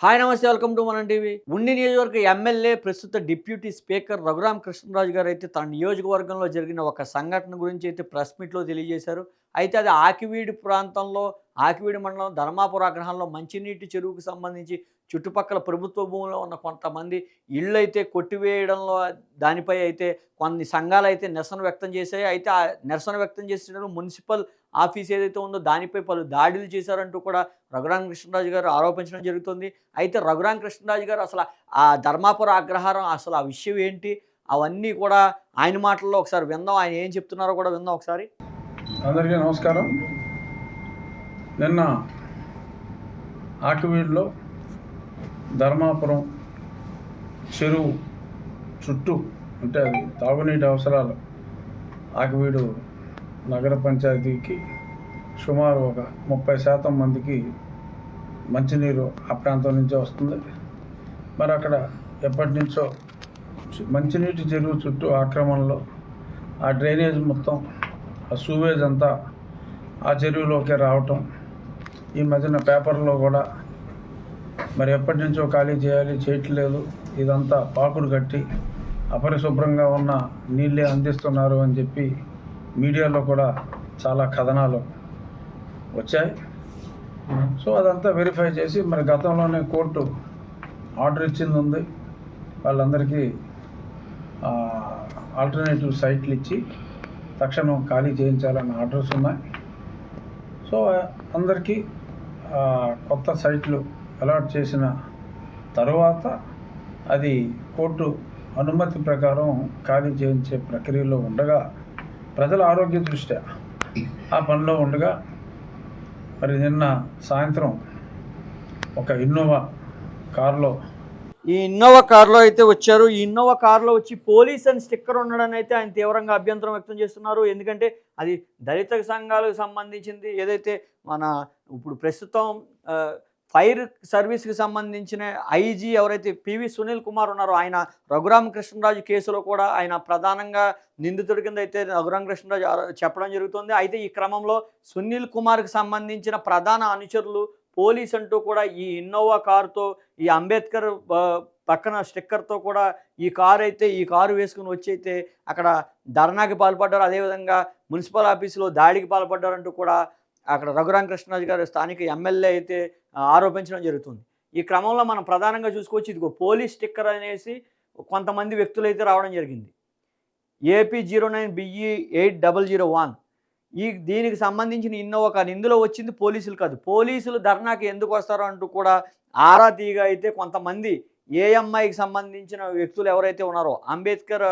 Hi నమస్తే welcome to మనం TV. ఉండి నియోజకవర్గ ఎమ్మెల్యే ప్రస్తుత డిప్యూటీ స్పీకర్ రఘురామ కృష్ణరాజు గారు అయితే తన నియోజకవర్గంలో జరిగిన ఒక సంఘటన గురించి అయితే ప్రెస్ మీట్లో తెలియజేశారు. అయితే అది ఆకివీడు ప్రాంతంలో ఆకివీడు మండలం ధర్మాపురం అగ్రహారంలో మంచినీటి చెరువుకు సంబంధించి చుట్టుపక్కల ప్రభుత్వ భూమిలో ఉన్న కొంతమంది ఇళ్ళైతే కొట్టివేయడంలో దానిపై అయితే కొన్ని సంఘాలైతే నిరసన వ్యక్తం చేశాయి. అయితే ఆ నిరసన వ్యక్తం చేసిన మున్సిపల్ ఆఫీస్ ఏదైతే ఉందో దానిపై పలు దాడులు చేశారంటూ కూడా రఘురామ కృష్ణరాజు గారు ఆరోపించడం జరుగుతుంది. అయితే రఘురామ కృష్ణరాజు గారు అసలు ఆ ధర్మాపురం అగ్రహారం అసలు ఆ విషయం ఏంటి అవన్నీ కూడా ఆయన మాటల్లో ఒకసారి విందాం. ఆయన ఏం చెప్తున్నారో కూడా విందాం ఒకసారి. అందరికీ నమస్కారం. నిన్న ఆకివీడులో ధర్మాపురం చెరువు చుట్టూ అంటే అది తాగునీటి అవసరాలు ఆకివీడు నగర పంచాయతీకి సుమారు ఒక 30% మందికి మంచినీరు ఆ ప్రాంతం నుంచే వస్తుంది. మరి అక్కడ ఎప్పటి నుంచో మంచినీటి చెరువు చుట్టూ ఆక్రమణలో ఆ డ్రైనేజ్ మొత్తం ఆ సూవేజ్ అంతా ఆ చెరువులోకే రావటం, ఈ మధ్యన పేపర్లో కూడా మరి ఎప్పటి నుంచో ఖాళీ చేయాలి చేయట్లేదు, ఇదంతా పాకుడు కట్టి అపరిశుభ్రంగా ఉన్న నీళ్ళే అందిస్తున్నారు అని చెప్పి మీడియాలో కూడా చాలా కథనాలు వచ్చాయి. సో అదంతా వెరిఫై చేసి మరి గతంలోనే కోర్టు ఆర్డర్ ఇచ్చింది ఉంది, వాళ్ళందరికీ ఆల్టర్నేటివ్ సైట్లు ఇచ్చి తక్షణం ఖాళీ చేయించాలన్న ఆర్డర్స్ ఉన్నాయి. సో అందరికీ కొత్త సైట్లు అలాట్ చేసిన తరువాత అది కోర్టు అనుమతి ప్రకారం ఖాళీ చేయించే ప్రక్రియలో ఉండగా ప్రజల ఆరోగ్య దృష్ట్యా ఆ పనిలో ఉండగా మరి నిన్న సాయంత్రం ఒక ఇన్నోవా కారులో అయితే వచ్చారు. ఈ ఇన్నోవా కారులో వచ్చి పోలీస్ అని స్టిక్కర్ ఉండడాన్ని అయితే ఆయన తీవ్రంగా అభ్యంతరం వ్యక్తం చేస్తున్నారు. ఎందుకంటే అది దళిత సంఘాలకు సంబంధించింది. ఏదైతే మన ఇప్పుడు ప్రస్తుతం ఫైర్ సర్వీస్కి సంబంధించిన ఐజీ ఎవరైతే పివి సునీల్ కుమార్ ఉన్నారో ఆయన రఘురామ కృష్ణరాజు కేసులో కూడా ఆయన ప్రధానంగా నిందితుడి కింద అయితే రఘురామ కృష్ణరాజు చెప్పడం జరుగుతుంది. అయితే ఈ క్రమంలో సునీల్ కుమార్కి సంబంధించిన ప్రధాన అనుచరులు పోలీస్ అంటూ కూడా ఈ ఇన్నోవా కారుతో ఈ అంబేద్కర్ పక్కన స్టిక్కర్తో కూడా ఈ కారు వేసుకుని వచ్చి అయితే అక్కడ ధర్నాకి పాల్పడ్డారు. అదేవిధంగా మున్సిపల్ ఆఫీసులో దాడికి పాల్పడ్డారంటూ కూడా అక్కడ రఘురామ కృష్ణరాజు గారు స్థానిక ఎమ్మెల్యే అయితే ఆరోపించడం జరుగుతుంది. ఈ క్రమంలో మనం ప్రధానంగా చూసుకోవచ్చు, ఇదిగో పోలీస్ స్టిక్కర్ అనేసి కొంతమంది వ్యక్తులు అయితే రావడం జరిగింది. AP 09BE8001 దీనికి సంబంధించిన ఇన్నోవా కాదు, ఇందులో వచ్చింది పోలీసులు కాదు. పోలీసులు ధర్నాకి ఎందుకు వస్తారో అంటూ కూడా ఆరా తీగా అయితే కొంతమంది ఏఎంఐకి సంబంధించిన వ్యక్తులు ఎవరైతే ఉన్నారో అంబేద్కర్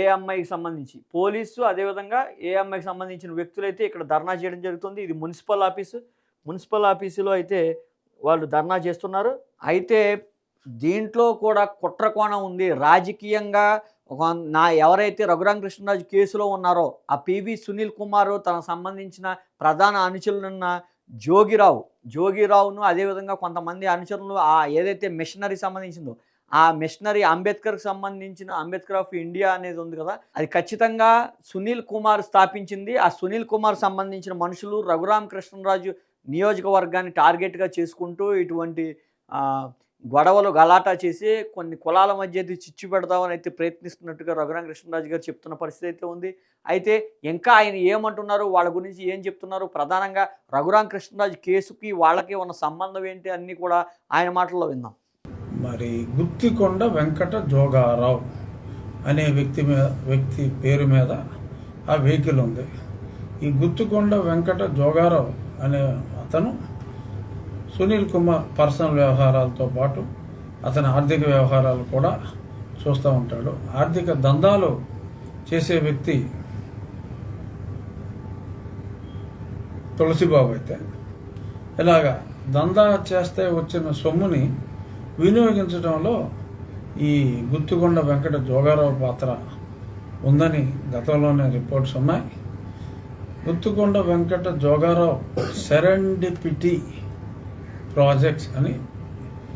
ఏఎంఐకి సంబంధించి పోలీసు అదేవిధంగా ఏఎంఐకి సంబంధించిన వ్యక్తులైతే ఇక్కడ ధర్నా చేయడం జరుగుతుంది. ఇది మున్సిపల్ ఆఫీసులో అయితే వాళ్ళు ధర్నా చేస్తున్నారు. అయితే దీంట్లో కూడా కుట్ర కోణం ఉంది. రాజకీయంగా ఎవరైతే రఘురామ కృష్ణరాజు కేసులో ఉన్నారో ఆ పివి సునీల్ కుమార్ తనకు సంబంధించిన ప్రధాన అనుచరులున్న జోగిరావును అదేవిధంగా కొంతమంది అనుచరులు ఏదైతే మిషనరీ సంబంధించిందో ఆ మిషనరీ అంబేద్కర్కి సంబంధించిన అంబేద్కర్ ఆఫ్ ఇండియా అనేది ఉంది కదా, అది ఖచ్చితంగా సునీల్ కుమార్ స్థాపించింది. ఆ సునీల్ కుమార్ సంబంధించిన మనుషులు రఘురామ కృష్ణరాజు నియోజకవర్గాన్ని టార్గెట్గా చేసుకుంటూ ఇటువంటి గొడవలు గలాటా చేసి కొన్ని కులాల మధ్య చిచ్చు పెడదామని అయితే ప్రయత్నిస్తున్నట్టుగా రఘురామ కృష్ణరాజు గారు చెప్తున్న పరిస్థితి అయితే ఉంది. అయితే ఇంకా ఆయన ఏమంటున్నారు, వాళ్ళ గురించి ఏం చెప్తున్నారు, ప్రధానంగా రఘురామ కృష్ణరాజు కేసుకి వాళ్ళకి ఉన్న సంబంధం ఏంటి అన్నీ కూడా ఆయన మాటల్లో విందాం. మరి గుత్తికొండ వెంకట జోగారావు అనే వ్యక్తి పేరు మీద ఆ వెహికల్ ఉంది. ఈ గుత్తికొండ వెంకట జోగారావు అనే అతను సునీల్ కుమార్ పర్సనల్ వ్యవహారాలతో పాటు అతని ఆర్థిక వ్యవహారాలు కూడా చూస్తూ ఉంటాడు. ఆర్థిక దందాలు చేసే వ్యక్తి తులసిబాబు అయితే ఇలాగా దందా చేస్తే వచ్చిన సొమ్ముని వినియోగించడంలో ఈ గుత్తికొండ వెంకట జోగారావు పాత్ర ఉందని గతంలోనే రిపోర్ట్స్ ఉన్నాయి. గుత్తికొండ వెంకట జోగారావు సెరెండిపిటీ ప్రాజెక్ట్స్ అని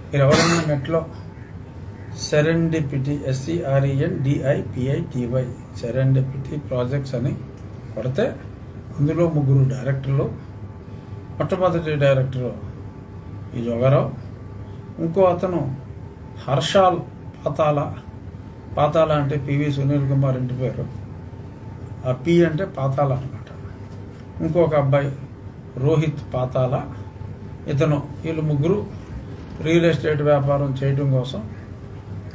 మీరు ఎవరైనా నెట్లో సెరెండిపిటీ SERENDIPITY సెరెండిపిటీ ప్రాజెక్ట్స్ అని కొడితే అందులో 3 డైరెక్టర్లు. మొట్టమొదటి డైరెక్టరు ఈ జోగారావు, ఇంకో అతను హర్షాల్ పాతాల. పాతాల అంటే పివి సునీల్ కుమార్ ఇంటి పేరు. ఆ పి అంటే పాతాల అనమాట. ఇంకొక అబ్బాయి రోహిత్ పాతాల. వీళ్ళు ముగ్గురు రియల్ ఎస్టేట్ వ్యాపారం చేయడం కోసం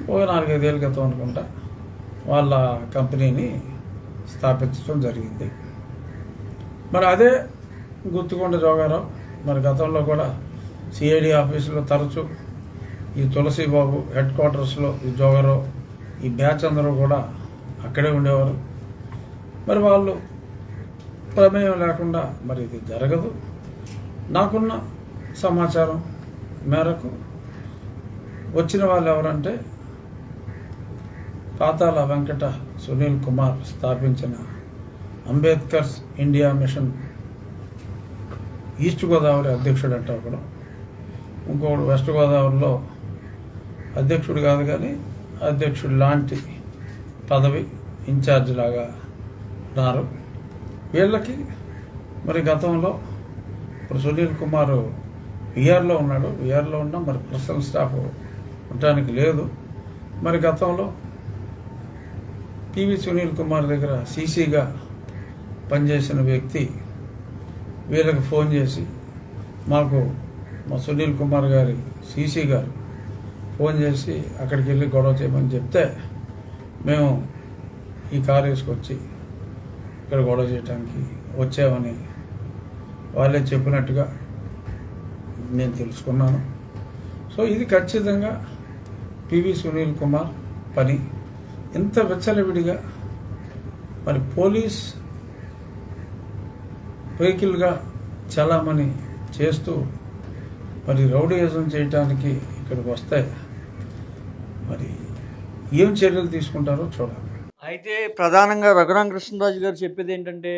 ఓ 4-5 ఏళ్ళ క్రితం అనుకుంటా వాళ్ళ కంపెనీని స్థాపించడం జరిగింది. మరి అదే గుత్తికొండ జోగారావు మరి గతంలో కూడా సిఐడి ఆఫీసులో తరచూ ఈ తులసిబాబు హెడ్ క్వార్టర్స్లో ఈ జోగారావు ఈ బ్యాచ్ అందరూ కూడా అక్కడే ఉండేవారు. మరి వాళ్ళు ప్రమేయం లేకుండా మరి ఇది జరగదు. నాకున్న సమాచారం మేరకు వచ్చిన వాళ్ళు ఎవరంటే పాతాల వెంకట సునీల్ కుమార్ స్థాపించిన Ambedkar's India mission east Godavari అధ్యక్షుడు అంటే ఒకడు, ఇంకొకడు వెస్ట్ గోదావరిలో అధ్యక్షుడు కాదు కానీ అధ్యక్షుడు లాంటి పదవి ఇన్ఛార్జ్ లాగా ఉన్నారు. వీళ్ళకి మరి గతంలో ఇప్పుడు సునీల్ కుమార్ విఆర్లో ఉన్నాడు. విఆర్లో ఉన్నా మరి పర్సనల్ స్టాఫ్ ఉండటానికి లేదు. మరి గతంలో పివి సునీల్ కుమార్ దగ్గర సీసీగా పనిచేసిన వ్యక్తి వీళ్ళకి ఫోన్ చేసి మాకు మా సునీల్ కుమార్ గారి సీసీ గారు ఫోన్ చేసి అక్కడికి వెళ్ళి గొడవ చేయమని చెప్తే మేము ఈ కారు వేసుకొచ్చి ఇక్కడ గొడవ చేయడానికి వచ్చామని వాళ్ళే చెప్పినట్టుగా నేను తెలుసుకున్నాను. సో ఇది ఖచ్చితంగా పివి సునీల్ కుమార్ పని. ఇంత విచ్చలవిడిగా మరి పోలీస్ వెహికల్గా చలామణి చేస్తూ మరి రౌడీయిజం చేయడానికి ఇక్కడికి వస్తే మరి ఏం చర్యలు తీసుకుంటారో చూడాలి. అయితే ప్రధానంగా రఘురామ కృష్ణరాజు గారు చెప్పేది ఏంటంటే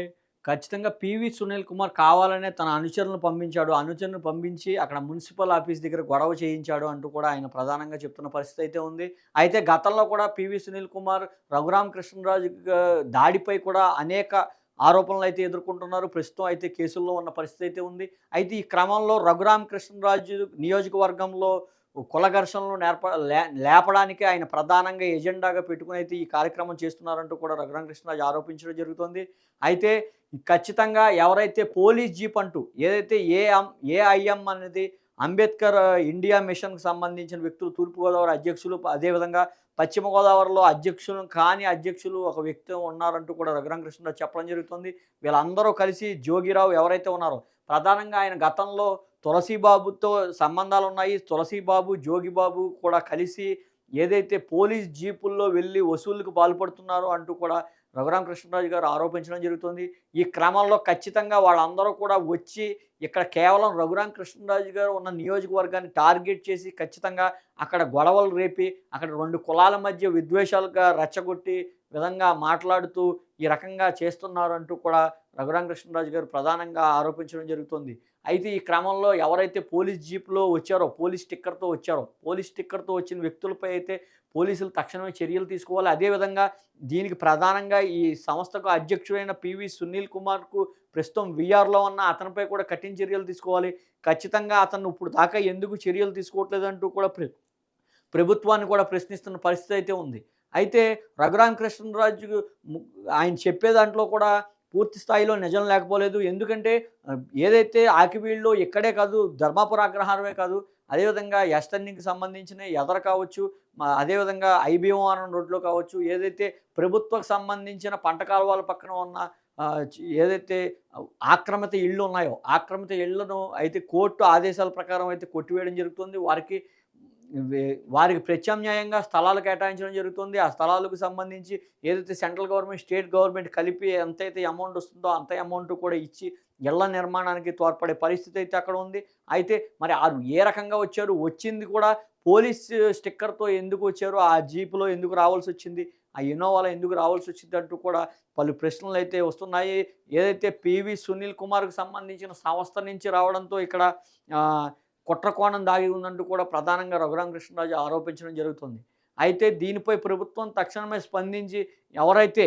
ఖచ్చితంగా పివి సునీల్ కుమార్ కావాలనే తన అనుచరులను పంపించాడు, అనుచరులను పంపించి అక్కడ మున్సిపల్ ఆఫీస్ దగ్గర గొడవ చేయించాడు అంటూ కూడా ఆయన ప్రధానంగా చెప్తున్న పరిస్థితి అయితే ఉంది. అయితే గతంలో కూడా పివి సునీల్ కుమార్ రఘురామ కృష్ణరాజు దాడిపై కూడా అనేక ఆరోపణలు అయితే ఎదుర్కొంటున్నారు. ప్రస్తుతం అయితే కేసుల్లో ఉన్న పరిస్థితి అయితే ఉంది. అయితే ఈ క్రమంలో రఘురామ కృష్ణరాజు నియోజకవర్గంలో కుల ఘర్షణలు లేపడానికి ఆయన ప్రధానంగా ఎజెండాగా పెట్టుకుని అయితే ఈ కార్యక్రమం చేస్తున్నారంటూ కూడా రఘురామ కృష్ణరాజు ఆరోపించడం జరుగుతుంది. అయితే ఖచ్చితంగా ఎవరైతే పోలీస్ జీప్ అంటూ ఏదైతే ఏఐఎం అనేది అంబేద్కర్ ఇండియా మిషన్కి సంబంధించిన వ్యక్తులు తూర్పుగోదావరి అధ్యక్షులు, అదేవిధంగా పశ్చిమ గోదావరిలో అధ్యక్షులు ఒక వ్యక్తి ఉన్నారంటూ కూడా రఘురామ కృష్ణరాజు చెప్పడం జరుగుతుంది. వీళ్ళందరూ కలిసి జోగిరావు ఎవరైతే ఉన్నారో ప్రధానంగా ఆయన గతంలో తులసిబాబుతో సంబంధాలు ఉన్నాయి. తులసిబాబు, జోగిబాబు కూడా కలిసి ఏదైతే పోలీస్ జీపుల్లో వెళ్ళి వసూళ్లకు పాల్పడుతున్నారో అంటూ కూడా రఘురామ కృష్ణరాజు గారు ఆరోపించడం జరుగుతుంది. ఈ క్రమంలో ఖచ్చితంగా వాళ్ళందరూ కూడా వచ్చి ఇక్కడ కేవలం రఘురామ కృష్ణరాజు గారు ఉన్న నియోజకవర్గాన్ని టార్గెట్ చేసి ఖచ్చితంగా అక్కడ గొడవలు రేపి అక్కడ 2 కులాల మధ్య విద్వేషాలుగా రెచ్చగొట్టి విధంగా మాట్లాడుతూ ఈ రకంగా చేస్తున్నారు అంటూ కూడా రఘురామ కృష్ణరాజు గారు ప్రధానంగా ఆరోపించడం జరుగుతుంది. అయితే ఈ క్రమంలో ఎవరైతే పోలీస్ జీప్లో వచ్చారో, పోలీస్ స్టిక్కర్తో వచ్చిన వ్యక్తులపై అయితే పోలీసులు తక్షణమే చర్యలు తీసుకోవాలి. అదేవిధంగా దీనికి ప్రధానంగా ఈ సంస్థకు అధ్యక్షుడైన పివి సునీల్ కుమార్కు ప్రస్తుతం విఆర్లో ఉన్న అతనిపై కూడా కఠిన చర్యలు తీసుకోవాలి. ఖచ్చితంగా అతను ఇప్పుడు దాకా ఎందుకు చర్యలు తీసుకోవట్లేదంటూ కూడా ప్రభుత్వాన్ని కూడా ప్రశ్నిస్తున్న పరిస్థితి అయితే ఉంది. అయితే రఘురామ కృష్ణరాజు ఆయన చెప్పే దాంట్లో కూడా పూర్తి స్థాయిలో నిజం లేకపోలేదు. ఎందుకంటే ఏదైతే ఆకివీడులో ఇక్కడే కాదు, ధర్మాపురం అగ్రహారమే కాదు, అదేవిధంగా ఎస్టర్నింగ్కి సంబంధించిన ఎదర కావచ్చు, అదేవిధంగా ఐబీఓఆర్ రోడ్లో కావచ్చు, ఏదైతే ప్రభుత్వకు సంబంధించిన పంట కాలువల పక్కన ఉన్న ఏదైతే ఆక్రమిత ఇళ్ళు ఉన్నాయో ఆక్రమిత ఇళ్లను అయితే కోర్టు ఆదేశాల ప్రకారం అయితే కొట్టివేయడం జరుగుతుంది. వారికి ప్రత్యామ్నాయంగా స్థలాలు కేటాయించడం జరుగుతుంది. ఆ స్థలాలకు సంబంధించి ఏదైతే సెంట్రల్ గవర్నమెంట్, స్టేట్ గవర్నమెంట్ కలిపి ఎంతైతే అమౌంట్ వస్తుందో అంత అమౌంట్ కూడా ఇచ్చి ఇళ్ల నిర్మాణానికి తోడ్పడే పరిస్థితి అయితే అక్కడ ఉంది. అయితే మరి ఏ రకంగా వచ్చారు, వచ్చింది కూడా పోలీస్ స్టిక్కర్తో ఎందుకు వచ్చారు, ఆ జీపులో ఎందుకు రావాల్సి వచ్చింది, ఆ ఇన్నోవాలో ఎందుకు రావాల్సి వచ్చింది అంటూ కూడా పలు ప్రశ్నలు అయితే వస్తున్నాయి. ఏదైతే పివి సునీల్ కుమార్కు సంబంధించిన సంస్థ నుంచి రావడంతో ఇక్కడ కుట్రకోణం దాగి ఉందంటూ కూడా ప్రధానంగా రఘురామ కృష్ణరాజు ఆరోపించడం జరుగుతుంది. అయితే దీనిపై ప్రభుత్వం తక్షణమే స్పందించి ఎవరైతే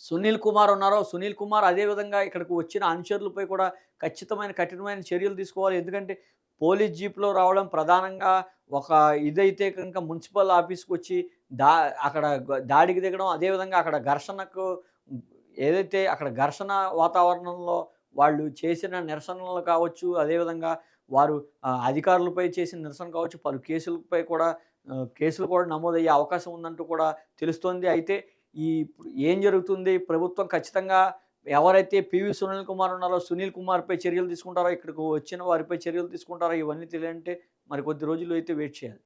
సునీల్ కుమార్ ఉన్నారో సునీల్ కుమార్ అదేవిధంగా ఇక్కడికి వచ్చిన అనుచరులపై కూడా కఠినమైన చర్యలు తీసుకోవాలి. ఎందుకంటే పోలీస్ జీప్‌లో రావడం ప్రధానంగా ఒక ఇదైతే కనుక మున్సిపల్ ఆఫీస్‌కొచ్చి దా అక్కడ దాడికి దిగడం, అదేవిధంగా అక్కడ ఘర్షణకు ఏదైతే అక్కడ ఘర్షణ వాతావరణంలో వాళ్ళు చేసిన నిరసనలు కావచ్చు, అదేవిధంగా వారు అధికారులపై చేసిన నిరసన కావచ్చు, పలు కేసులపై కూడా కేసులు కూడా నమోదయ్యే అవకాశం ఉందంటూ కూడా తెలుస్తోంది. అయితే ఇప్పుడు ఏం జరుగుతుంది? ప్రభుత్వం ఖచ్చితంగా ఎవరైతే పివి సునీల్ కుమార్ ఉన్నారో, సునీల్ కుమార్‌పై చర్యలు తీసుకుంటారో, ఇక్కడికి వచ్చిన వారిపై చర్యలు తీసుకుంటారో, ఇవన్నీ తెలియాలంటే మరి కొద్ది రోజులు అయితే వెయిట్ చేయాలి.